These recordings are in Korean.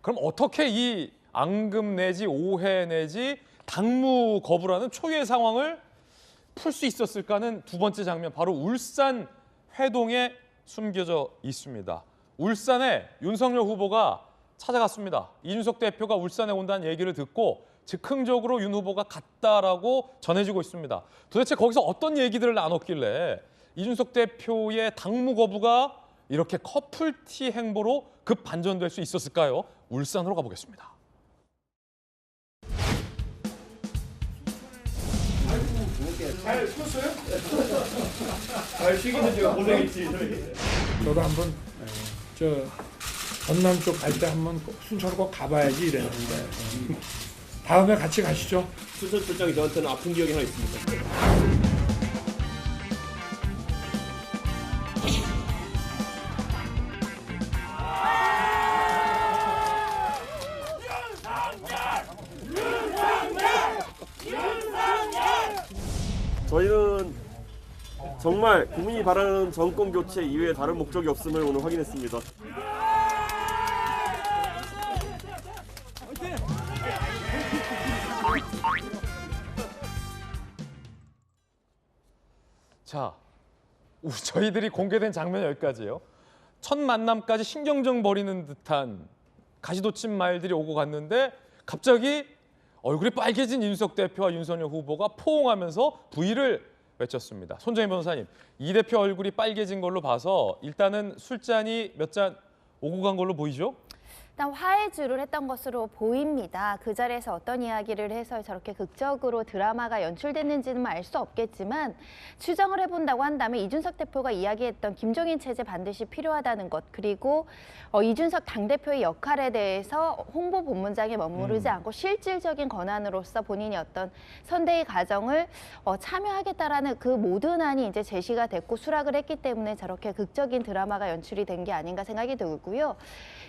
그럼 어떻게 이 앙금 내지 오해 내지 당무 거부라는 초유의 상황을 풀 수 있었을까는 두 번째 장면, 바로 울산 회동에 숨겨져 있습니다. 울산에 윤석열 후보가 찾아갔습니다. 이준석 대표가 울산에 온다는 얘기를 듣고 즉흥적으로 윤 후보가 갔다라고 전해지고 있습니다. 도대체 거기서 어떤 얘기들을 나눴길래 이준석 대표의 당무 거부가 이렇게 커플티 행보로 급 반전될 수 있었을까요? 울산으로 가보겠습니다. 잘 쉬었어요? 잘 쉬기는 제가 고생했지. 저도 한번 저 전남 쪽 갈 때 한번 순천으로 꼭 가봐야지 이랬는데 다음에 같이 가시죠. 순천 출장이 저한테는 아픈 기억이 하나 있습니다. 저희는 정말 국민이 바라는 정권 교체 이외에 다른 목적이 없음을 오늘 확인했습니다. 자, 저희들이 공개된 장면 여기까지예요. 첫 만남까지 신경전 벌이는 듯한 가시돋친 말들이 오고 갔는데 갑자기 얼굴이 빨개진 이준석 대표와 윤석열 후보가 포옹하면서 부의를 외쳤습니다. 손정희 변호사님, 이 대표 얼굴이 빨개진 걸로 봐서 일단은 술잔이 몇 잔 오고 간 걸로 보이죠? 일단 화해주를 했던 것으로 보입니다. 그 자리에서 어떤 이야기를 해서 저렇게 극적으로 드라마가 연출됐는지는 알 수 없겠지만 추정을 해본다고 한다면 이준석 대표가 이야기했던 김종인 체제 반드시 필요하다는 것, 그리고 이준석 당대표의 역할에 대해서 홍보 본부장에 머무르지 않고 실질적인 권한으로서 본인이 어떤 선대위 과정을 참여하겠다라는 그 모든 안이 이제 제시가 됐고 수락을 했기 때문에 저렇게 극적인 드라마가 연출이 된 게 아닌가 생각이 들고요.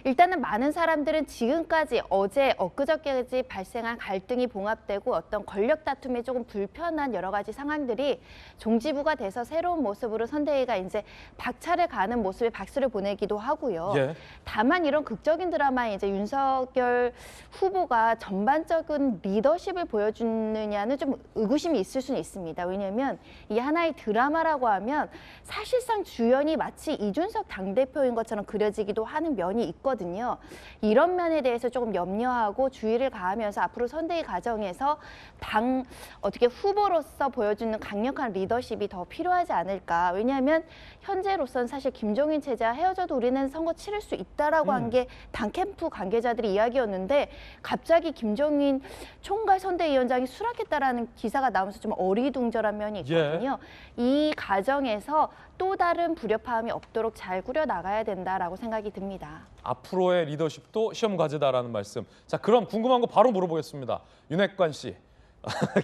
일단은 많은 사람들은 지금까지 어제 엊그저께까지 발생한 갈등이 봉합되고 어떤 권력 다툼에 조금 불편한 여러 가지 상황들이 종지부가 돼서 새로운 모습으로 선대위가 이제 박차를 가는 모습에 박수를 보내기도 하고요. 예. 다만 이런 극적인 드라마에 이제 윤석열 후보가 전반적인 리더십을 보여주느냐는 좀 의구심이 있을 수는 있습니다. 왜냐하면 이 하나의 드라마라고 하면 사실상 주연이 마치 이준석 당대표인 것처럼 그려지기도 하는 면이 있거든요. 이런 면에 대해서 조금 염려하고 주의를 가하면서 앞으로 선대위 과정에서 당 어떻게 후보로서 보여주는 강력한 리더십이 더 필요하지 않을까. 왜냐하면 현재로서는 사실 김종인 체제와 헤어져도 우리는 선거 치를 수 있다라고 한 게 당 캠프 관계자들의 이야기였는데 갑자기 김종인 총괄 선대위원장이 수락했다라는 기사가 나오면서 좀 어리둥절한 면이 있거든요. 이 과정에서 또 다른 불협화음이 없도록 잘 꾸려나가야 된다라고 생각이 듭니다. 앞으로의 리더십도 시험 과제다라는 말씀. 자, 그럼 궁금한 거 바로 물어보겠습니다. 윤핵관 씨,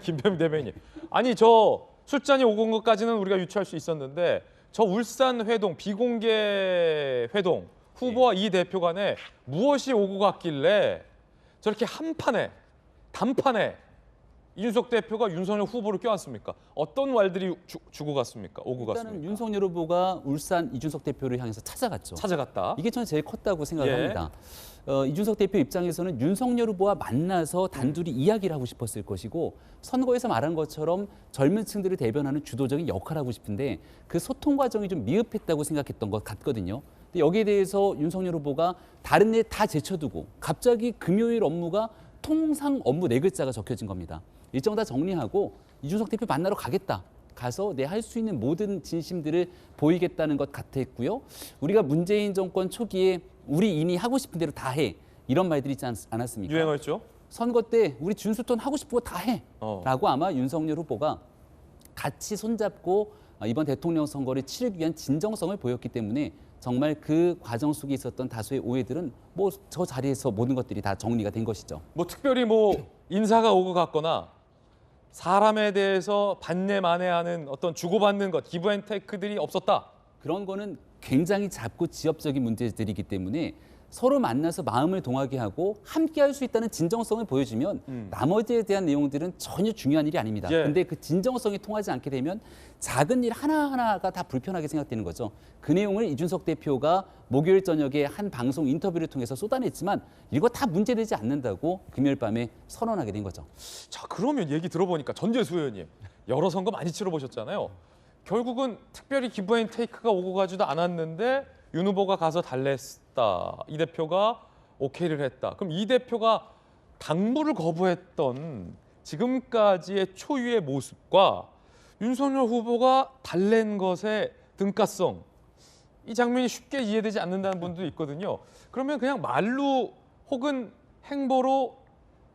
김병민 대변인. 아니 저 술잔이 오고 온 것까지는 우리가 유추할 수 있었는데 저 울산 회동, 비공개 회동 후보와 이 대표 간에 무엇이 오고 갔길래 저렇게 한판에 단판에 이준석 대표가 윤석열 후보를 껴안습니까? 어떤 말들이 주고 갔습니까? 오고 일단은 갔습니까? 윤석열 후보가 울산 이준석 대표를 향해서 찾아갔죠. 찾아갔다. 이게 저는 제일 컸다고 생각합니다. 이준석 대표 입장에서는 윤석열 후보와 만나서 단둘이 이야기를 하고 싶었을 것이고 선거에서 말한 것처럼 젊은 층들을 대변하는 주도적인 역할을 하고 싶은데 그 소통 과정이 좀 미흡했다고 생각했던 것 같거든요. 근데 여기에 대해서 윤석열 후보가 다른 일 다 제쳐두고 갑자기 금요일 업무가 통상 업무 4글자가 적혀진 겁니다. 일정 다 정리하고 이준석 대표 만나러 가겠다. 가서 내 할 수 있는 모든 진심들을 보이겠다는 것 같았고요. 우리가 문재인 정권 초기에 우리 이미 하고 싶은 대로 다 해. 이런 말들이 있지 않았습니까? 유행어였죠. 선거 때 우리 준수돈 하고 싶은 거 다 해. 라고 아마 윤석열 후보가 같이 손잡고 이번 대통령 선거를 치르기 위한 진정성을 보였기 때문에 정말 그 과정 속에 있었던 다수의 오해들은 뭐 저 자리에서 모든 것들이 다 정리가 된 것이죠. 뭐 특별히 뭐 인사가 오고 갔거나 사람에 대해서 반내 만회하는 어떤 주고받는 것, 기브앤테이크들이 없었다. 그런 거는 굉장히 작고 지엽적인 문제들이기 때문에 서로 만나서 마음을 동하게 하고 함께할 수 있다는 진정성을 보여주면 나머지에 대한 내용들은 전혀 중요한 일이 아닙니다. 예. 근데 그 진정성이 통하지 않게 되면 작은 일 하나하나가 다 불편하게 생각되는 거죠. 그 내용을 이준석 대표가 목요일 저녁에 한 방송 인터뷰를 통해서 쏟아냈지만 이거 다 문제되지 않는다고 금요일 밤에 선언하게 된 거죠. 자, 그러면 얘기 들어보니까 전재수 의원님 여러 선거 많이 치러보셨잖아요. 결국은 특별히 기브앤테이크가 오고 가지도 않았는데 윤 후보가 가서 달랬다. 이 대표가 오케이를 했다. 그럼 이 대표가 당무를 거부했던 지금까지의 초유의 모습과 윤석열 후보가 달랜 것의 등가성, 이 장면이 쉽게 이해되지 않는다는 분도 있거든요. 그러면 그냥 말로 혹은 행보로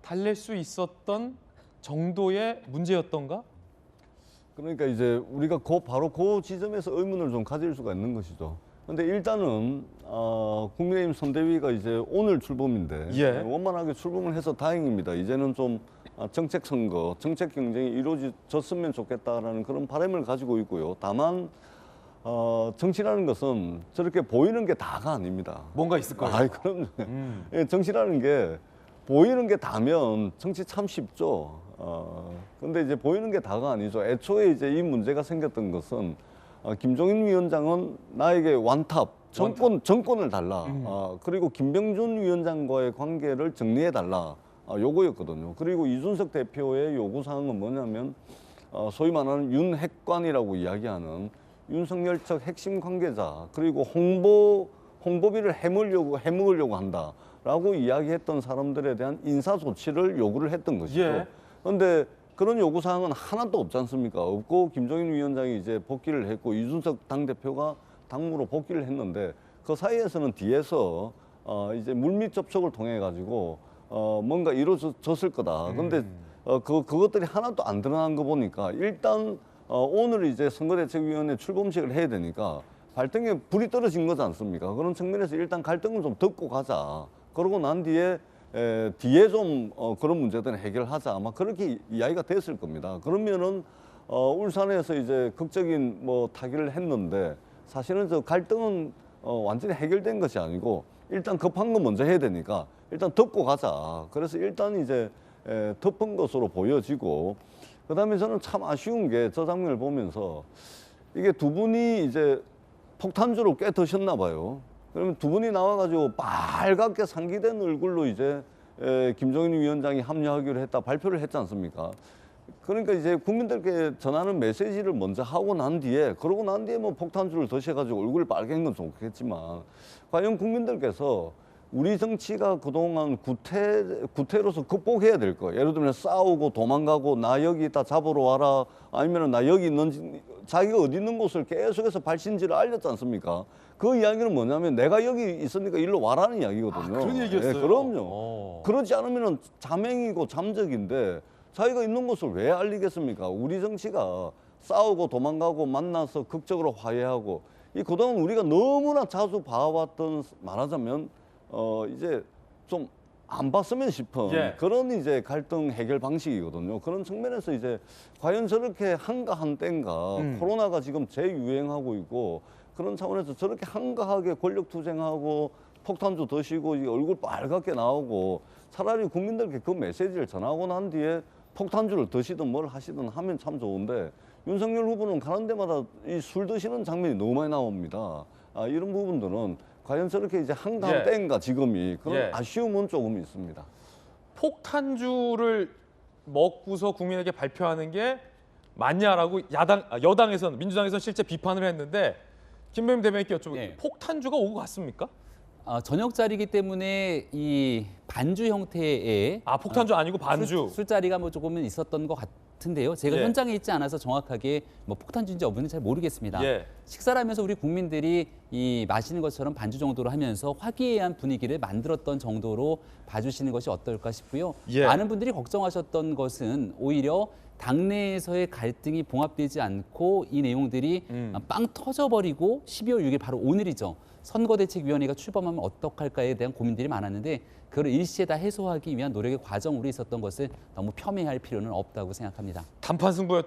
달랠 수 있었던 정도의 문제였던가? 그러니까 이제 우리가 바로 그 지점에서 의문을 좀 가질 수가 있는 것이죠. 근데 일단은 국민의힘 선대위가 이제 오늘 출범인데 예. 원만하게 출범을 해서 다행입니다. 이제는 좀 정책 선거, 정책 경쟁이 이루어졌으면 좋겠다라는 그런 바람을 가지고 있고요. 다만 정치라는 것은 저렇게 보이는 게 다가 아닙니다. 뭔가 있을 거예요. 아이, 그럼요. 예, 정치라는 게 보이는 게 다면 정치 참 쉽죠. 근데 이제 보이는 게 다가 아니죠. 애초에 이제 이 문제가 생겼던 것은 김종인 위원장은 나에게 완탑, 정권을 달라. 그리고 김병준 위원장과의 관계를 정리해 달라. 요거였거든요. 그리고 이준석 대표의 요구 사항은 뭐냐면 소위 말하는 윤핵관이라고 이야기하는 윤석열 측 핵심 관계자 그리고 홍보비를 해먹으려고 한다라고 이야기했던 사람들에 대한 인사 조치를 요구를 했던 것이죠. 예. 그런데 그런 요구 사항은 하나도 없지 않습니까? 없고 김종인 위원장이 이제 복귀를 했고 이준석 당대표가 당무로 복귀를 했는데 그 사이에서는 뒤에서 이제 물밑 접촉을 통해 가지고 뭔가 이루어졌을 거다. 그런데 그것들이 하나도 안 드러난 거 보니까 일단 오늘 이제 선거대책위원회 출범식을 해야 되니까 발등에 불이 떨어진 거지 않습니까? 그런 측면에서 일단 갈등을 좀 덮고 가자. 그러고 난 뒤에 좀 그런 문제들은 해결하자. 아마 그렇게 이야기가 됐을 겁니다. 그러면은 울산에서 이제 극적인 타결을 했는데 사실은 저 갈등은 완전히 해결된 것이 아니고 일단 급한 거 먼저 해야 되니까 일단 덮고 가자. 그래서 일단 이제 덮은 것으로 보여지고 그다음에 저는 참 아쉬운 게 저 장면을 보면서 이게 두 분이 이제 폭탄주를 꽤 드셨나 봐요. 그러면 두 분이 나와가지고 빨갛게 상기된 얼굴로 이제 김종인 위원장이 합류하기로 했다 발표를 했지 않습니까? 그러니까 이제 국민들께 전하는 메시지를 먼저 하고 난 뒤에 그러고 난 뒤에 폭탄주를 드셔가지고 얼굴이 빨간 건 좋겠지만 과연 국민들께서 우리 정치가 그동안 구태로서 극복해야 될 거. 예를 들면 싸우고 도망가고 나 여기 있다 잡으러 와라. 아니면 나 여기 있는지 자기가 어디 있는 곳을 계속해서 발신지를 알렸지 않습니까? 그 이야기는 뭐냐면 내가 여기 있으니까 일로 와라는 이야기거든요. 그런 얘기였어요. 예, 그럼요. 그러지 않으면 자맹이고 잠적인데 자기가 있는 곳을 왜 알리겠습니까? 우리 정치가 싸우고 도망가고 만나서 극적으로 화해하고 이 그동안 우리가 너무나 자주 봐왔던 말하자면 이제 좀 안 봤으면 싶은 예. 그런 이제 갈등 해결 방식이거든요. 그런 측면에서 이제 과연 저렇게 한가한 때인가 코로나가 지금 재유행하고 있고 그런 차원에서 저렇게 한가하게 권력 투쟁하고 폭탄주 드시고 이 얼굴 빨갛게 나오고 차라리 국민들께 그 메시지를 전하고 난 뒤에 폭탄주를 드시든 뭘 하시든 하면 참 좋은데 윤석열 후보는 가는 데마다 이 술 드시는 장면이 너무 많이 나옵니다. 이런 부분들은 과연 저렇게 이제 한가한 예. 때인가 지금이 그런 예. 아쉬움은 조금 있습니다. 폭탄주를 먹고서 국민에게 발표하는 게 맞냐라고 여당에서는 민주당에서는 실제 비판을 했는데 김병임 대변인께 여쭤볼게요. 네. 폭탄주가 오고 갔습니까? 저녁자리이기 때문에 이 반주 형태의 폭탄주 아니고 반주. 술자리가 조금은 있었던 것 같은데요. 제가 예. 현장에 있지 않아서 정확하게 폭탄주인지 여부는 잘 모르겠습니다. 예. 식사를 하면서 우리 국민들이 이 마시는 것처럼 반주 정도로 하면서 화기애애한 분위기를 만들었던 정도로 봐주시는 것이 어떨까 싶고요. 예. 많은 분들이 걱정하셨던 것은 오히려 당내에서의 갈등이 봉합되지 않고 이 내용들이 빵 터져버리고 12월 6일 바로 오늘이죠. 선거대책위원회가 출범하면 어떡할까에 대한 고민들이 많았는데 그걸 일시에 다 해소하기 위한 노력의 과정으로 있었던 것을 너무 폄훼할 필요는 없다고 생각합니다. 단판 승부였다.